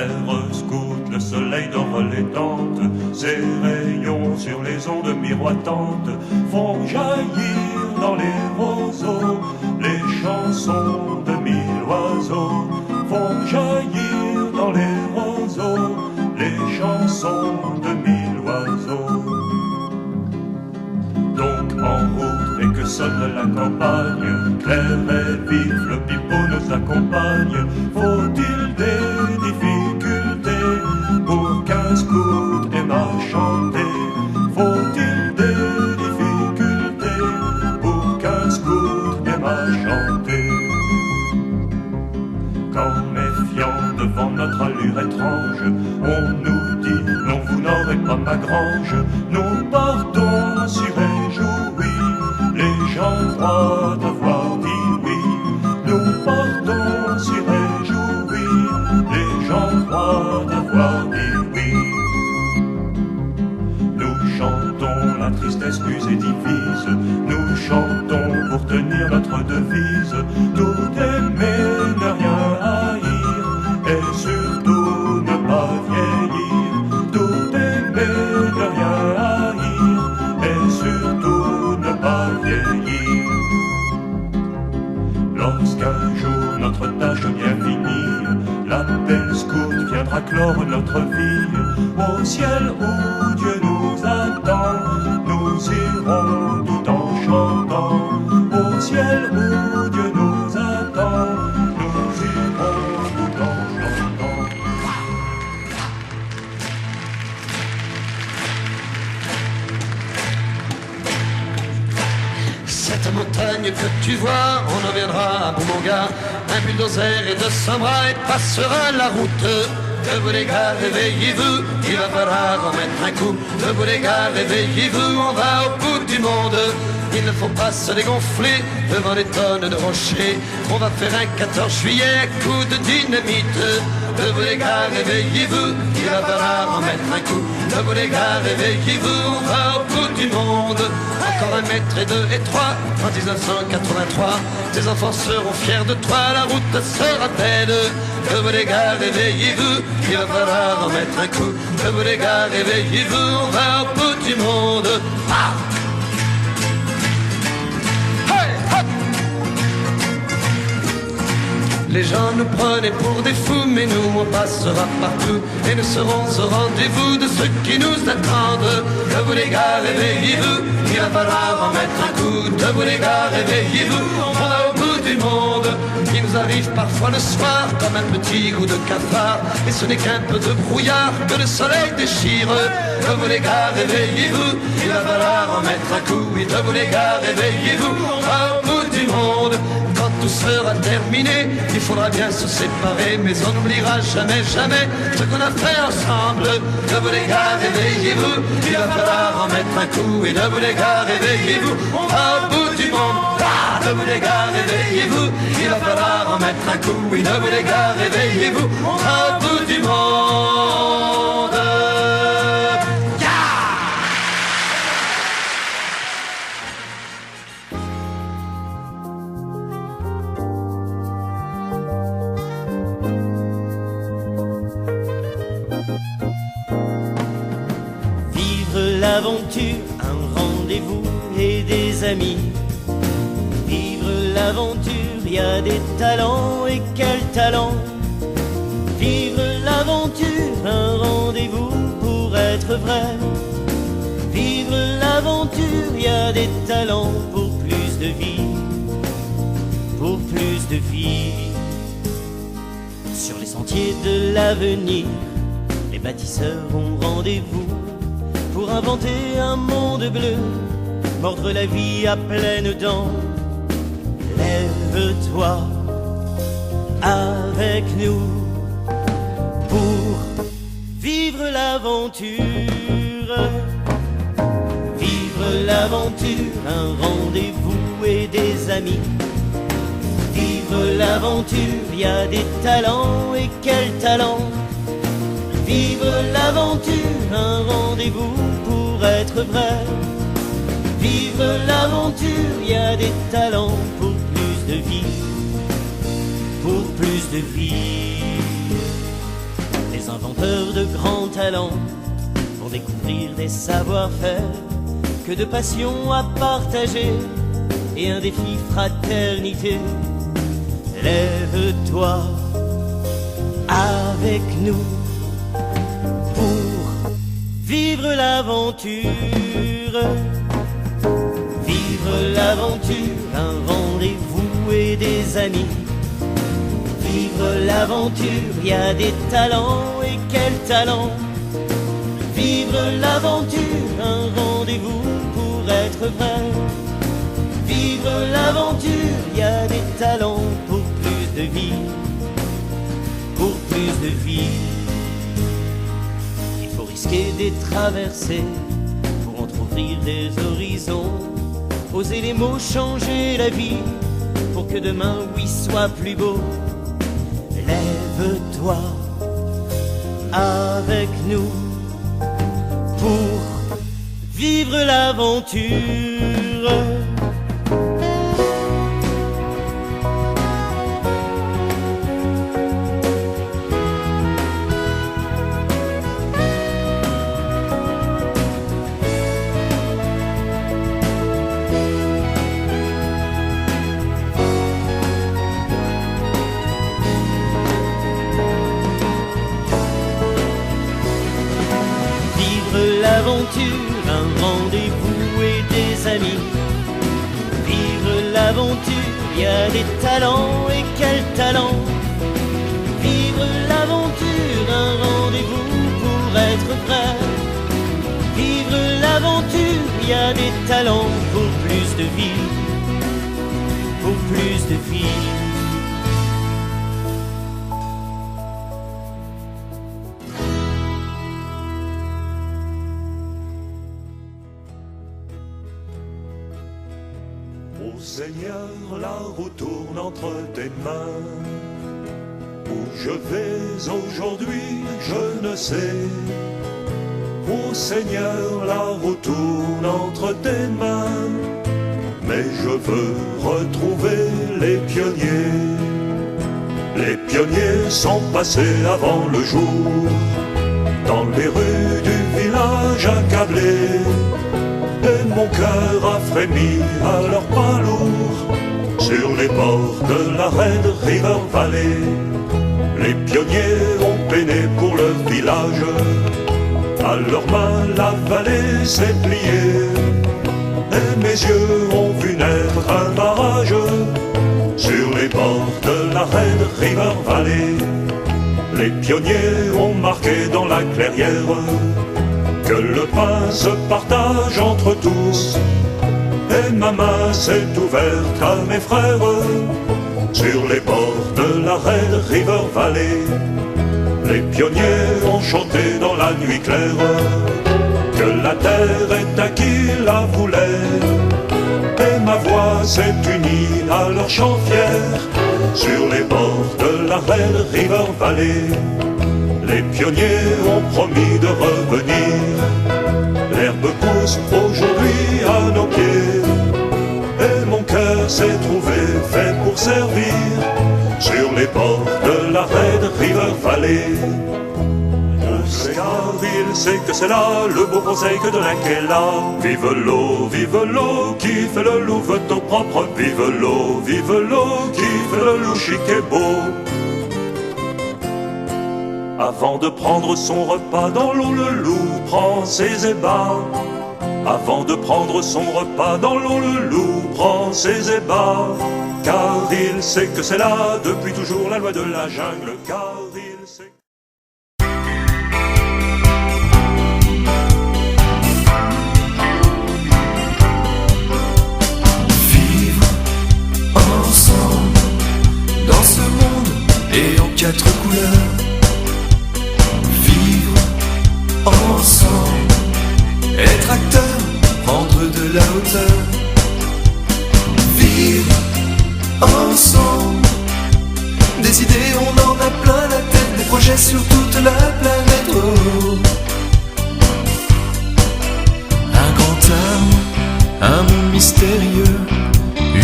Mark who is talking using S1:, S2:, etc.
S1: Frères scouts, le soleil dort les tentes, ses rayons sur les ondes miroitantes font jaillir dans les roseaux les chansons de mille oiseaux, font jaillir dans les roseaux les chansons de mille oiseaux. Donc en route et que sonne la campagne, clair et vif, le pipeau nous accompagne. Faut-il des difficultés pour qu'un scout aime à chanter? Faut-il des difficultés pour qu'un scout aime à chanter? Quand méfiant devant notre allure étrange, on nous dit non, vous n'aurez pas ma grange, nous partons si réjouis, les gens croient avoir dit oui. Nous partons si réjouis, les gens croient avoir dit oui. Nous chantons, la tristesse nous et divise, nous chantons pour tenir notre devise, tout aimer, ne rien haïr, et surtout ne pas vieillir. Tout aimer, ne rien haïr, et surtout ne pas vieillir. Lorsqu'un jour notre tâche bien finie, l'appel scout viendra clore notre vie. Au ciel où Dieu nous attend, nous irons tout en chantant. Au ciel où Dieu nous attend, nous irons tout en chantant.
S2: Cette montagne que tu vois, on en viendra à bout mon gars. Un bulldozer et 200 bras et passera la route. Debout les gars, réveillez-vous, il va falloir en mettre un coup. Debout les gars, réveillez-vous, on va au bout du monde. Il ne faut pas se dégonfler devant des tonnes de rochers. On va faire un 14 juillet à coups de dynamite. Debout les gars, réveillez-vous, il va falloir en mettre un coup. Debout les gars, réveillez-vous, on va au bout du monde. Encore 1 mètre et 2 et 3, en 1983. Tes enfants seront fiers de toi, la route sera belle. Debout les gars, réveillez-vous, il va falloir en mettre un coup. Debout les gars, réveillez-vous, on va au bout du monde. Ah! Les gens nous prenaient pour des fous, mais nous on passera partout et nous serons au rendez-vous de ceux qui nous attendent. Debout les gars, réveillez-vous, il va falloir en mettre un coup. Debout les gars, réveillez-vous, on va au bout du monde. Il nous arrive parfois le soir comme un petit goût de cafard, et ce n'est qu'un peu de brouillard que le soleil déchire. Debout les gars, réveillez-vous, il va falloir en mettre un coup. Et debout les gars, réveillez-vous, on va au bout du monde. Quand tout sera terminé, il faudra bien se séparer, mais on n'oubliera jamais, jamais ce qu'on a fait ensemble. Debout les gars, réveillez-vous, il va falloir en mettre un coup. Et debout les gars, réveillez-vous, on va au bout du monde. Ah, debout les gars, réveillez-vous, il va falloir en mettre un coup. Et debout les gars, réveillez-vous, on va au bout du monde.
S3: L'aventure, un rendez-vous et des amis. Vivre l'aventure, il y a des talents et quel talent. Vivre l'aventure, un rendez-vous pour être vrai. Vivre l'aventure, il y a des talents pour plus de vie. Pour plus de vie. Sur les sentiers de l'avenir, les bâtisseurs ont rendez-vous pour inventer un monde bleu, mordre la vie à pleines dents. Lève-toi avec nous pour vivre l'aventure. Vivre l'aventure, un rendez-vous et des amis. Vivre l'aventure, il y a des talents et quel talent. Vivre l'aventure, un rendez-vous pour être vrai. Vivre l'aventure, il y a des talents pour plus de vie. Pour plus de vie. Les des inventeurs de grands talents, pour découvrir des savoir-faire, que de passion à partager et un défi fraternité. Lève-toi avec nous pour vivre l'aventure. Vivre l'aventure, un rendez-vous et des amis. Vivre l'aventure, il y a des talents et quels talents. Vivre l'aventure, un rendez-vous pour être vrai. Vivre l'aventure, il y a des talents pour plus de vie, pour plus de vie. Il faut risquer des traversées pour entrouvrir des horizons, oser les mots, changer la vie pour que demain, oui, soit plus beau. Lève-toi avec nous pour vivre l'aventure. L'aventure, un rendez-vous et des amis. Vivre l'aventure, il y a des talents et quels talents. Vivre l'aventure, un rendez-vous pour être prêt. Vivre l'aventure, il y a des talents pour plus de vie, pour plus de vie.
S1: Ô Seigneur, la roue tourne entre tes mains. Où je vais aujourd'hui, je ne sais. Ô Seigneur, la roue tourne entre tes mains. Mais je veux retrouver les pionniers. Les pionniers sont passés avant le jour, dans les rues du village accablé. Et mon cœur a frémi à leurs pas lourds, sur les bords de la Red River Valley. Les pionniers ont peiné pour le village, à leurs mains la vallée s'est pliée. Et mes yeux ont vu naître un barrage, sur les bords de la Red River Valley. Les pionniers ont marqué dans la clairière que le pain se partage entre tous. Et ma main s'est ouverte à mes frères, sur les bords de la Red River Valley. Les pionniers ont chanté dans la nuit claire que la terre est à qui la voulait. Et ma voix s'est unie à leur chant fier, sur les bords de la Red River Valley. Les pionniers ont promis de revenir. L'herbe pousse aujourd'hui à nos pieds. Et mon cœur s'est trouvé fait pour servir, sur les bords de la Red River Valley. Car il sait que c'est là le beau conseil que de l'Inquela. Vive l'eau qui fait le louveteau propre. Vive l'eau qui fait le loup chic et beau. Avant de prendre son repas dans l'eau, le loup prend ses ébats. Avant de prendre son repas dans l'eau, le loup prend ses ébats. Car il sait que c'est là depuis toujours la loi de la jungle. Car il sait...
S4: Dans ce monde et en 4 couleurs, vivre ensemble, être acteur, prendre de la hauteur. Vivre ensemble, des idées on en a plein la tête, des projets sur toute la planète. Oh. Un grand amour, un monde mystérieux,